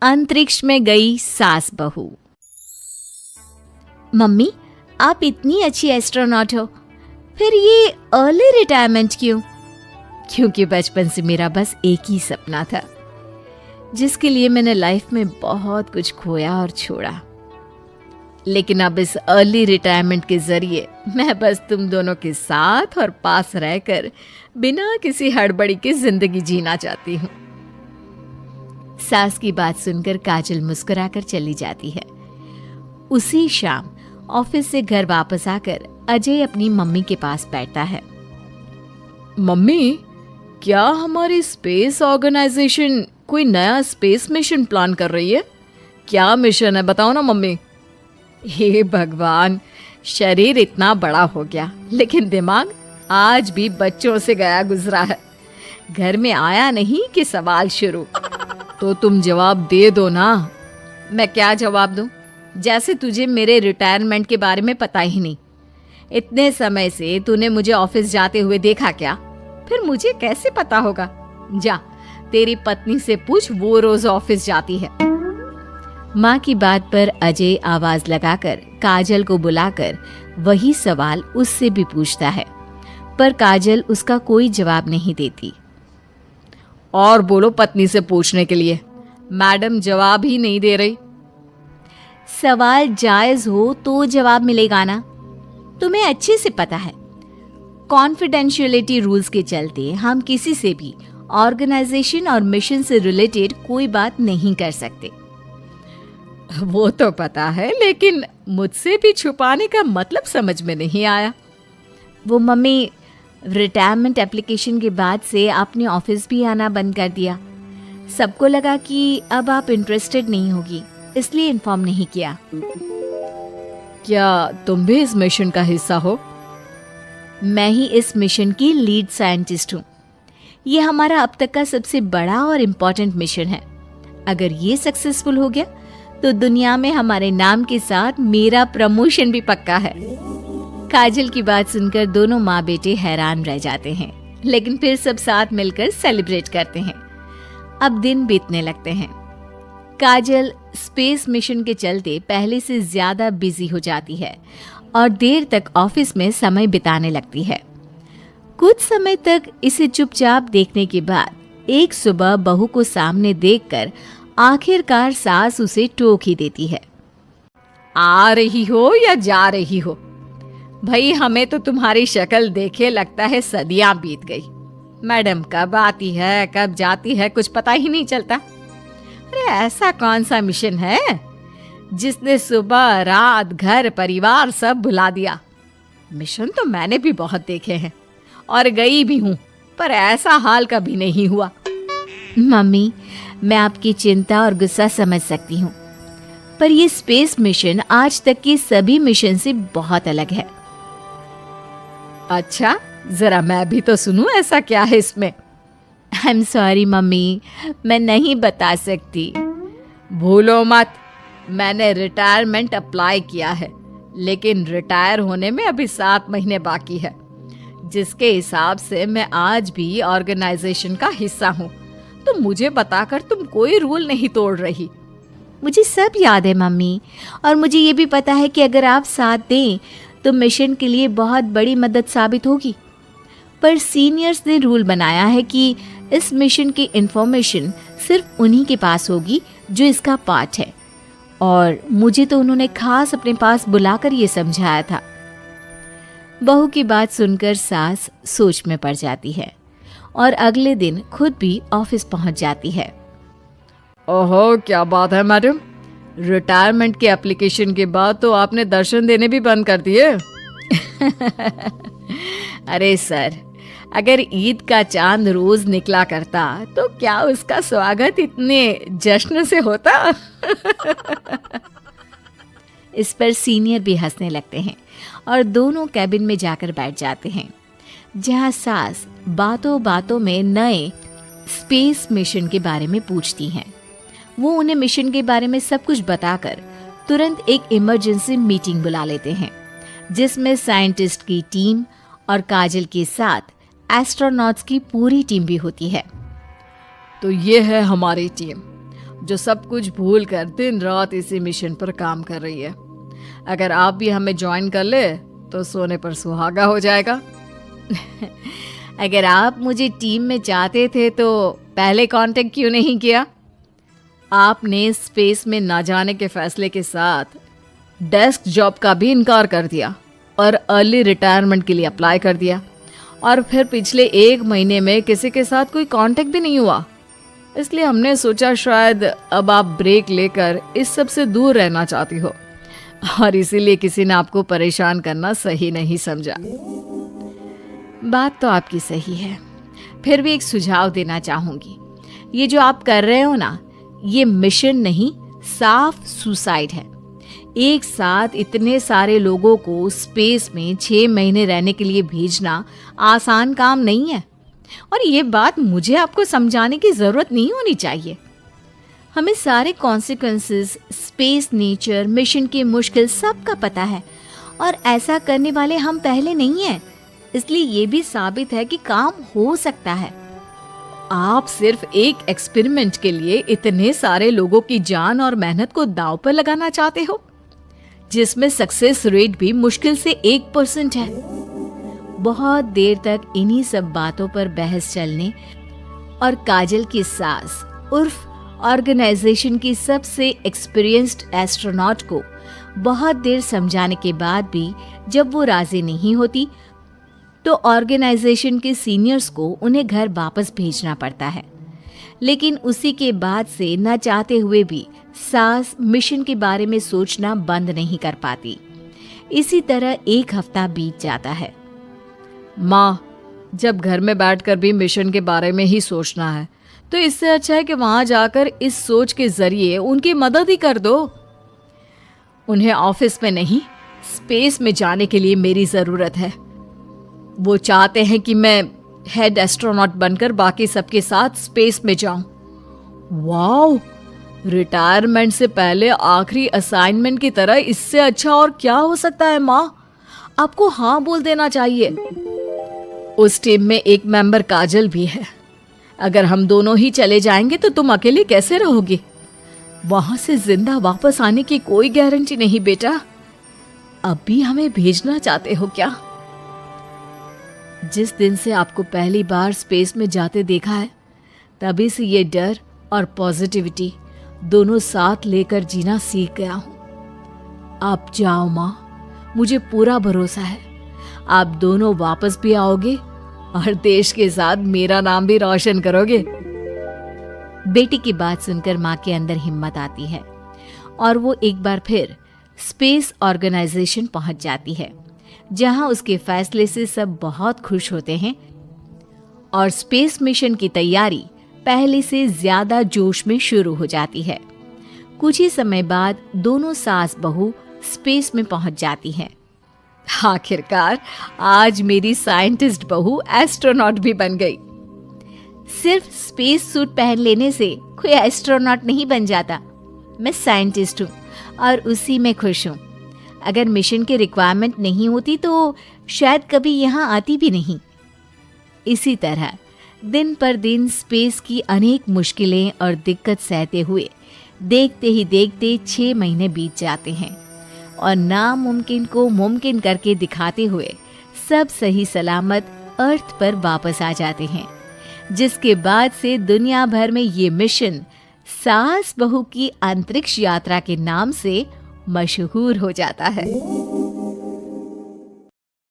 अंतरिक्ष में गई सास बहू। मम्मी, आप इतनी अच्छी एस्ट्रोनॉट हो, फिर ये अर्ली रिटायरमेंट क्यों? क्योंकि बचपन से मेरा बस एक ही सपना था, जिसके लिए मैंने लाइफ में बहुत कुछ खोया और छोड़ा। लेकिन अब इस अर्ली रिटायरमेंट के जरिए मैं बस तुम दोनों के साथ और पास रहकर बिना किसी हड़बड़ी की जिंदगी जीना चाहती हूँ। सास की बात सुनकर काजल मुस्कुराकर चली जाती है। उसी शाम ऑफिस से घर वापस आकर अजय अपनी मम्मी के पास बैठता है। मम्मी, क्या हमारी स्पेस ऑर्गेनाइजेशन कोई नया स्पेस मिशन प्लान कर रही है? क्या मिशन है, बताओ ना मम्मी। हे भगवान, शरीर इतना बड़ा हो गया लेकिन दिमाग आज भी बच्चों से गया गुजरा है। घर में आया नहीं कि सवाल शुरू। तो तुम जवाब दे दो ना। मैं क्या जवाब दूं? जैसे तुझे मेरे रिटायरमेंट के बारे में पता ही नहीं। इतने समय से तूने मुझे ऑफिस जाते हुए देखा क्या? फिर मुझे कैसे पता होगा? जा, तेरी पत्नी से पूछ, वो रोज ऑफिस जाती है। माँ की बात पर अजय आवाज लगाकर काजल को बुलाकर वही सवाल उससे भी पूछता है, पर काजल उसका कोई जवाब नहीं देती। और बोलो पत्नी से पूछने के लिए। मैडम जवाब ही नहीं दे रही। सवाल जायज हो तो जवाब मिलेगा ना, तुम्हें अच्छे से पता है। कॉन्फिडेंशियलिटी रूल्स के चलते हम किसी से भी ऑर्गेनाइजेशन और मिशन से रिलेटेड कोई बात नहीं कर सकते। वो तो पता है, लेकिन मुझसे भी छुपाने का मतलब समझ में नहीं आया। वो मम्मी, रिटायरमेंट एप्लीकेशन के बाद से आपने ऑफिस भी आना बंद कर दिया। सबको लगा कि अब आप इंटरेस्टेड नहीं होगी, इसलिए इन्फॉर्म नहीं किया। क्या तुम भी इस मिशन का हिस्सा हो? मैं ही इस मिशन की लीड साइंटिस्ट हूँ। ये हमारा अब तक का सबसे बड़ा और इम्पोर्टेंट मिशन है। अगर ये सक्सेसफुल हो गया तो दुनिया में हमारे नाम के साथ मेरा प्रमोशन भी पक्का है। काजल की बात सुनकर दोनों माँ बेटे हैरान रह जाते हैं, लेकिन फिर सब साथ मिलकर सेलिब्रेट करते हैं। अब दिन बीतने लगते हैं। काजल स्पेस मिशन के चलते पहले से ज्यादा बिजी हो जाती है और देर तक ऑफिस में समय बिताने लगती है। कुछ समय तक इसे चुपचाप देखने के बाद एक सुबह बहू को सामने देखकर आखिरकार सास उसे टोक ही देती है। आ रही हो या जा रही हो? भाई, हमें तो तुम्हारी शक्ल देखे लगता है सदियां बीत गई। मैडम कब आती है कब जाती है कुछ पता ही नहीं चलता। अरे ऐसा कौन सा मिशन है जिसने सुबह रात घर परिवार सब भुला दिया? मिशन तो मैंने भी बहुत देखे हैं और गई भी हूँ, पर ऐसा हाल कभी नहीं हुआ। मम्मी, मैं आपकी चिंता और गुस्सा समझ सकती हूँ, पर ये स्पेस मिशन आज तक के सभी मिशन से बहुत अलग है। अच्छा, जरा मैं भी तो सुनूं, ऐसा क्या है इसमें? आई एम सॉरी मम्मी, मैं नहीं बता सकती। भूलो मत, मैंने रिटायरमेंट अप्लाई किया है, लेकिन रिटायर होने में अभी 7 महीने बाकी है, जिसके हिसाब से मैं आज भी ऑर्गेनाइजेशन का हिस्सा हूँ। तो मुझे बताकर तुम कोई रूल नहीं तोड़ रही। मुझे सब याद है मम्मी, और मुझे ये भी पता है कि अगर आप साथ दें तो मिशन के लिए बहुत बड़ी मदद साबित होगी। पर सीनियर्स ने रूल बनाया है कि इस मिशन की इंफॉर्मेशन सिर्फ उन्हीं के पास होगी जो इसका पार्ट है, और मुझे तो उन्होंने खास अपने पास बुलाकर ये समझाया था। बहू की बात सुनकर सास सोच में पड़ जाती है और अगले दिन खुद भी ऑफिस पहुंच जाती है। ओहो, क्या बात है मैडम, रिटायरमेंट के एप्लीकेशन के बाद तो आपने दर्शन देने भी बंद कर दिए। अरे सर, अगर ईद का चांद रोज निकला करता तो क्या उसका स्वागत इतने जश्न से होता? इस पर सीनियर भी हंसने लगते हैं और दोनों कैबिन में जाकर बैठ जाते हैं, जहां सास बातों बातों में नए स्पेस मिशन के बारे में पूछती हैं। वो उन्हें मिशन के बारे में सब कुछ बताकर तुरंत एक इमरजेंसी मीटिंग बुला लेते हैं, जिसमें साइंटिस्ट की टीम और काजल के साथ एस्ट्रोनॉट्स की पूरी टीम भी होती है। तो ये है हमारी टीम। जो सब कुछ भूल कर दिन रात इसी मिशन पर काम कर रही है। अगर आप भी हमें ज्वाइन कर ले तो सोने पर सुहागा हो जाएगा। अगर आप मुझे टीम में चाहते थे तो पहले कांटेक्ट क्यों नहीं किया? आपने स्पेस में ना जाने के फैसले के साथ डेस्क जॉब का भी इनकार कर दिया और अर्ली रिटायरमेंट के लिए अप्लाई कर दिया, और फिर पिछले 1 महीने में किसी के साथ कोई कांटेक्ट भी नहीं हुआ। इसलिए हमने सोचा शायद अब आप ब्रेक लेकर इस सब से दूर रहना चाहती हो, और इसीलिए किसी ने आपको परेशान करना सही नहीं समझा। बात तो आपकी सही है, फिर भी एक सुझाव देना चाहूंगी। ये जो आप कर रहे हो ना, ये मिशन नहीं, साफ सुसाइड है। एक साथ इतने सारे लोगों को स्पेस में 6 महीने रहने के लिए भेजना आसान काम नहीं है, और ये बात मुझे आपको समझाने की जरूरत नहीं होनी चाहिए। हमें सारे कॉन्सिक्वेंसेस, स्पेस, नेचर, मिशन की मुश्किल सबका पता है, और ऐसा करने वाले हम पहले नहीं हैं। इसलिए ये भी साबित है कि काम हो सकता है। आप सिर्फ एक एक्सपेरिमेंट के लिए इतने सारे लोगों की जान और मेहनत को दांव पर लगाना चाहते हो, जिसमें सक्सेस रेट भी मुश्किल से 1% है। बहुत देर तक इन्हीं सब बातों पर बहस चलने और काजल की सास उर्फ ऑर्गेनाइजेशन की सबसे एक्सपीरियंस्ड एस्ट्रोनॉट को बहुत देर समझाने के बाद भी जब वो राजी नहीं होती, तो ऑर्गेनाइजेशन के सीनियर्स को उन्हें घर वापस भेजना पड़ता है। लेकिन उसी के बाद से न चाहते हुए भी सास मिशन के बारे में सोचना बंद नहीं कर पाती। इसी तरह 1 हफ्ता बीत जाता है। माँ, जब घर में बैठकर भी मिशन के बारे में ही सोचना है, तो इससे अच्छा है कि वहां जाकर इस सोच के जरिए उनकी मदद ही कर दो। उन्हें ऑफिस में नहीं, स्पेस में जाने के लिए मेरी जरूरत है। वो चाहते हैं कि मैं हेड एस्ट्रोनॉट बनकर बाकी सबके साथ स्पेस में जाऊं। वाओ, रिटायरमेंट से पहले आखिरी असाइनमेंट की तरह इससे अच्छा और क्या हो सकता है माँ? आपको हाँ बोल देना चाहिए। उस टीम में एक मेंबर काजल भी है। अगर हम दोनों ही चले जाएंगे तो तुम अकेले कैसे रहोगी? वहां से जिंदा वापस आने की कोई गारंटी नहीं बेटा। अब भी हमें भेजना चाहते हो क्या? जिस दिन से आपको पहली बार स्पेस में जाते देखा है, तभी से ये डर और पॉजिटिविटी दोनों साथ लेकर जीना सीख गया हूं। आप जाओ माँ, मुझे पूरा भरोसा है आप दोनों वापस भी आओगे और देश के साथ मेरा नाम भी रोशन करोगे। बेटी की बात सुनकर माँ के अंदर हिम्मत आती है और वो एक बार फिर स्पेस ऑर्गेनाइजेशन पहुंच जाती है, जहां उसके फैसले से सब बहुत खुश होते हैं और स्पेस मिशन की तैयारी पहले से ज्यादा जोश में शुरू हो जाती है। कुछ ही समय बाद दोनों सास बहू स्पेस में पहुंच जाती हैं। आखिरकार आज मेरी साइंटिस्ट बहू एस्ट्रोनॉट भी बन गई। सिर्फ स्पेस सूट पहन लेने से कोई एस्ट्रोनॉट नहीं बन जाता। मैं साइंटिस्ट हूँ और उसी में खुश हूँ। अगर मिशन की रिक्वायरमेंट नहीं होती तो शायद कभी यहाँ आती भी नहीं। इसी तरह दिन पर दिन स्पेस की अनेक मुश्किलें और दिक्कत सहते हुए देखते ही देखते 6 महीने बीत जाते हैं और नामुमकिन को मुमकिन करके दिखाते हुए सब सही सलामत अर्थ पर वापस आ जाते हैं, जिसके बाद से दुनिया भर में ये मिशन सास बहू की अंतरिक्ष यात्रा के नाम से मशहूर हो जाता है।